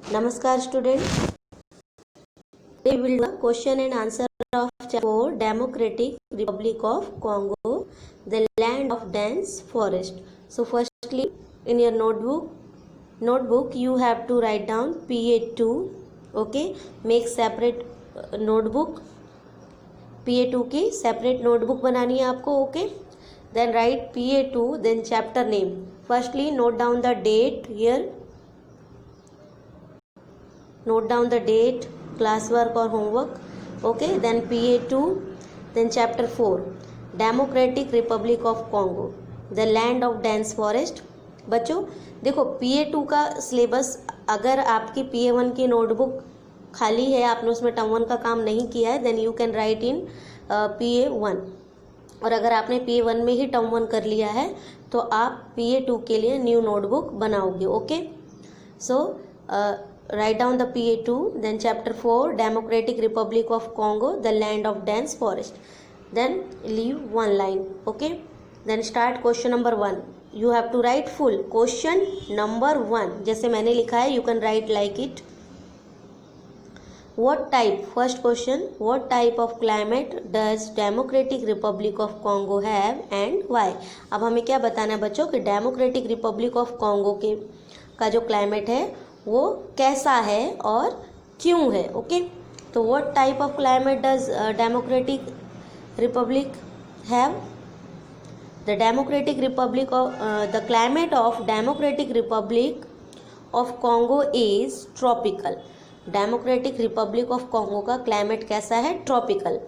Namaskar student. We will do question and answer of chapter 4 Democratic Republic of Congo, the land of dense forest. So firstly in your notebook you have to write down PA2. Okay, make separate notebook. PA2 की separate notebook बनानी है आपको. Okay, then write PA2, then chapter name. Firstly note down the date here. Note down the date, classwork or homework. Okay, then PA2, then chapter 4 Democratic Republic of Congo, the land of dense forest. बच्चों देखो PA2 का syllabus, अगर आपकी PA1 की notebook खाली है, आपने उसमें टर्म 1 का काम नहीं किया है, then you can write in PA1. और अगर आपने PA1 में ही टर्म 1 कर लिया है तो आप PA2 के लिए न्यू नोटबुक बनाओगे. Okay, so write down the PA2, then chapter 4 Democratic Republic of Congo, the land of dense forest, then leave one line. Okay, then start question number 1. You have to write full question number 1 जैसे मैंने लिखा है, you can write like it. What type, first question, what type of climate does Democratic Republic of Congo have and why? अब हमें क्या बताना है बच्चों कि Democratic Republic of Congo के का जो क्लाइमेट है वो कैसा है और क्यों है. ओके, तो what type of climate does democratic republic have? The democratic republic of the climate of democratic republic of Congo is tropical. Democratic republic of Congo का क्लाइमेट कैसा है? ट्रॉपिकल.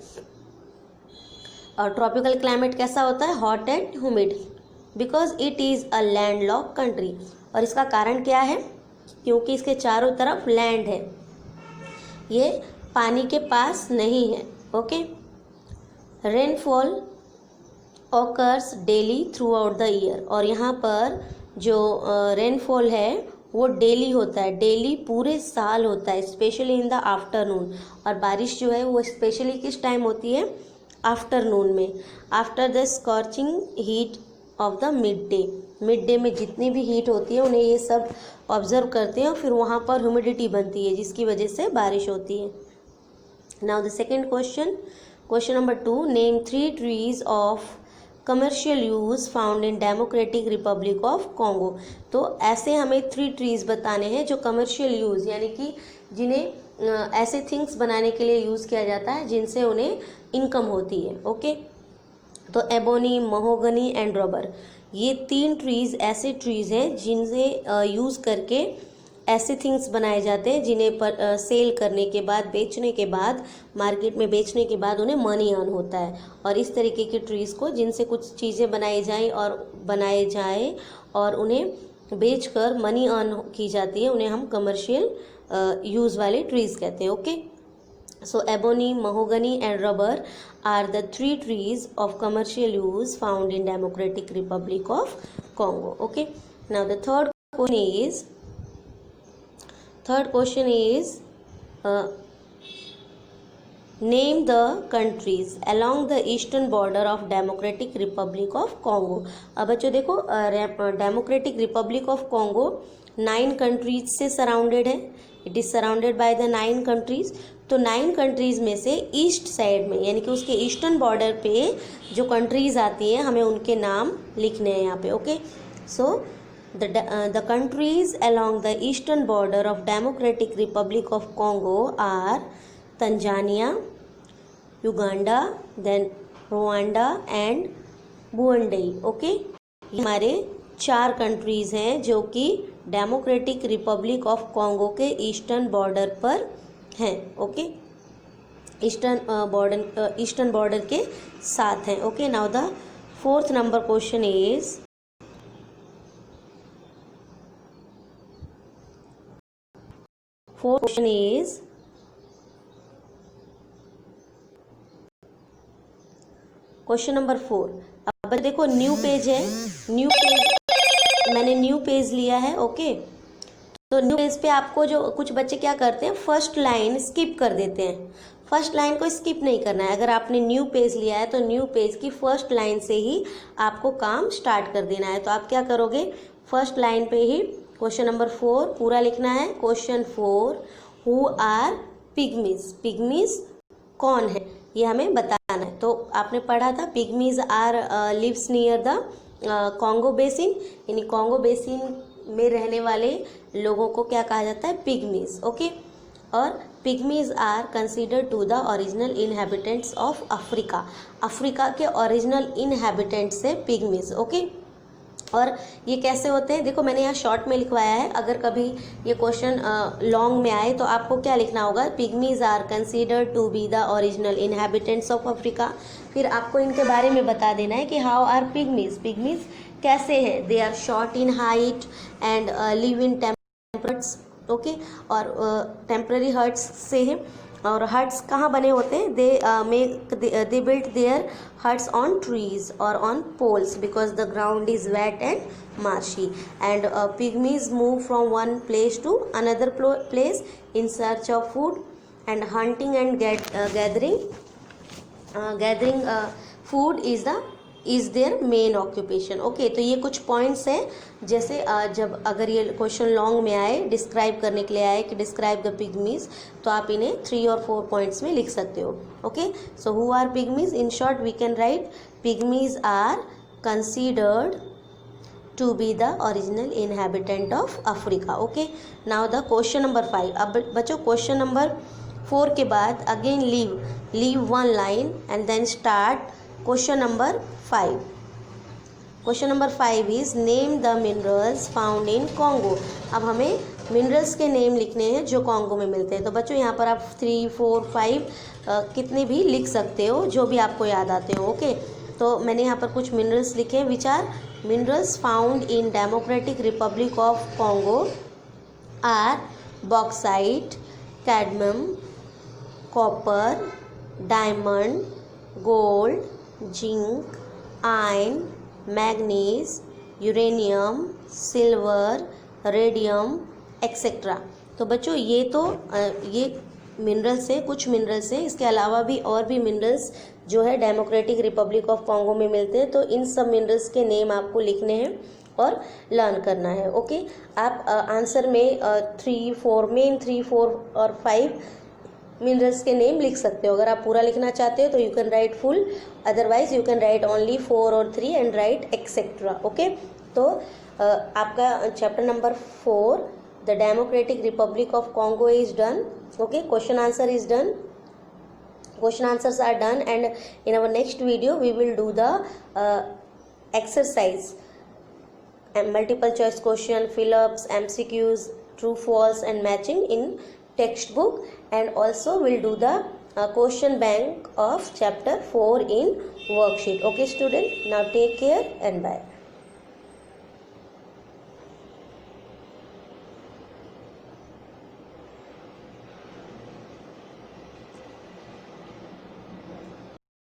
और ट्रॉपिकल क्लाइमेट कैसा होता है? Hot and humid, because it is a landlocked country. और इसका कारण क्या है? क्योंकि इसके चारों तरफ लैंड है, ये पानी के पास नहीं है. Okay, rainfall occurs daily through out the year. और यहाँ पर जो रेनफॉल है वो डेली होता है, डेली पूरे साल होता है, स्पेशली इन द आफ्टरनून. और बारिश जो है वो स्पेशली किस टाइम होती है? आफ्टरनून में, after the scorching heat of the mid day में जितनी भी हीट होती है उन्हें ये सब ऑब्जर्व करते हैं और फिर वहाँ पर ह्यूमिडिटी बनती है जिसकी वजह से बारिश होती है. Now the second question, question number 2, name 3 trees of commercial use found in democratic republic of Congo. तो ऐसे हमें 3 ट्रीज बताने हैं जो कमर्शियल यूज़ यानी कि जिन्हें ऐसे थिंग्स बनाने के लिए यूज़ किया जाता है जिनसे उन्हें इनकम होती है. ओके, तो एबोनी, महोगनी एंड रबर, ये 3 ट्रीज़ ऐसे ट्रीज़ हैं जिनसे यूज़ करके ऐसे थिंग्स बनाए जाते हैं जिन्हें पर सेल करने के बाद, बेचने के बाद, मार्केट में बेचने के बाद उन्हें मनी अर्न होता है. और इस तरीके के ट्रीज़ को जिनसे कुछ चीज़ें बनाए जाएं और उन्हें बेचकर मनी अर्न की जाती है, उन्हें हम कमर्शियल यूज़ वाले ट्रीज़ कहते हैं. Okay, so ebony, mahogany and rubber are the 3 trees of commercial use found in Democratic Republic of Congo. Okay, now the third question is name the countries along the eastern border of Democratic Republic of Congo. अब बच्चों देखो democratic republic of Congo 9 countries से surrounded है. It is surrounded by the 9 countries. तो 9 countries में से east side में यानी कि उसके ईस्टर्न बॉर्डर पे जो कंट्रीज़ आती हैं हमें उनके नाम लिखने हैं यहाँ पे. Okay, so the countries along the eastern border of democratic republic of Congo are Tanzania, Uganda, then Rwanda and Burundi. Okay, हमारे 4 कंट्रीज़ हैं जो कि डेमोक्रेटिक रिपब्लिक ऑफ कॉन्गो के ईस्टर्न बॉर्डर पर हैं. ओके, ईस्टर्न बॉर्डर के साथ हैं. Okay, now the 4th number question is question number 4. अब देखो न्यू पेज है, मैंने न्यू पेज लिया है. ओके, तो न्यू पेज पे आपको जो कुछ बच्चे क्या करते हैं, फर्स्ट लाइन स्किप कर देते हैं. फर्स्ट लाइन को स्किप नहीं करना है. अगर आपने न्यू पेज लिया है तो न्यू पेज की फर्स्ट लाइन से ही आपको काम स्टार्ट कर देना है. तो आप क्या करोगे, फर्स्ट लाइन पे ही क्वेश्चन नंबर 4 पूरा लिखना है। क्वेश्चन 4, हु आर पिग्मीज, पिग्मीज कौन है ये हमें बताना है। तो आपने पढ़ा था pygmies are lives near the Congo basin, यानी कॉन्गो बेसिन में रहने वाले लोगों को क्या कहा जाता है, पिग्मीज। ओके, और pygmies are consider to the original inhabitants of Africa, Africa के ओरिजिनल इनहेबिटेंट्स से पिग्मीज। ओके, और ये कैसे होते हैं, देखो मैंने यहाँ शॉर्ट में लिखवाया है। अगर कभी ये क्वेश्चन लॉन्ग में आए तो आपको क्या लिखना होगा, pygmies are considered to be the original inhabitants of Africa. फिर आपको इनके बारे में बता देना है कि हाउ आर पिग्मीज, पिग्मीज कैसे हैं, they are short in height and live in temperates. Okay, और टेम्पररी हट्स से हैं। और हट्स कहाँ बने होते हैं, they built their huts on trees और on poles because the ground is wet and marshy. And pygmies move from one place to another place in search of food and hunting and gathering food is their main occupation. Okay, तो ये कुछ points हैं। जैसे जब अगर ये question long में आए, डिस्क्राइब करने के लिए आए कि डिस्क्राइब द पिग्मीज, तो आप इन्हें 3 और 4 पॉइंट्स में लिख सकते हो। Okay, so who are pygmies, in short we can write pygmies are considered to be the original inhabitant of Africa. Okay, now the question number 5। अब बच्चों क्वेश्चन नंबर 4 के बाद again leave one line and then start question number 5. Question number 5 is name the minerals found in Congo. अब हमें minerals के name लिखने हैं जो कॉन्गो में मिलते हैं। तो बच्चों यहाँ पर आप 3, 4, 5 कितने भी लिख सकते हो, जो भी आपको याद आते हो। ओके, तो मैंने यहाँ पर कुछ मिनरल्स लिखे हैं which are minerals found in democratic republic of Congo are bauxite, cadmium, copper, diamond, gold, zinc, iron, manganese, uranium, silver, radium etcetera. तो बच्चों ये मिनरल्स हैं, कुछ मिनरल्स हैं। इसके अलावा भी और भी मिनरल्स जो है डेमोक्रेटिक रिपब्लिक ऑफ कॉन्गो में मिलते हैं। तो इन सब मिनरल्स के नेम आपको लिखने हैं और लर्न करना है। ओके, आप आंसर में 3, 4 और 5 मिनरल्स के नेम लिख सकते हो। अगर आप पूरा लिखना चाहते हो तो you can right full, otherwise you can right only 4 और 3 एंड राइट एक्सेट्रा। ओके, तो आपका chapter number 4 the democratic republic of Congo is done. Okay, question answer is done, question answers are done, and in our next video we will do the exercise and multiple choice question, fill ups, MCQs, true false and matching in textbook, and also we'll do the question bank of chapter 4 in worksheet. Okay student, now take care and bye.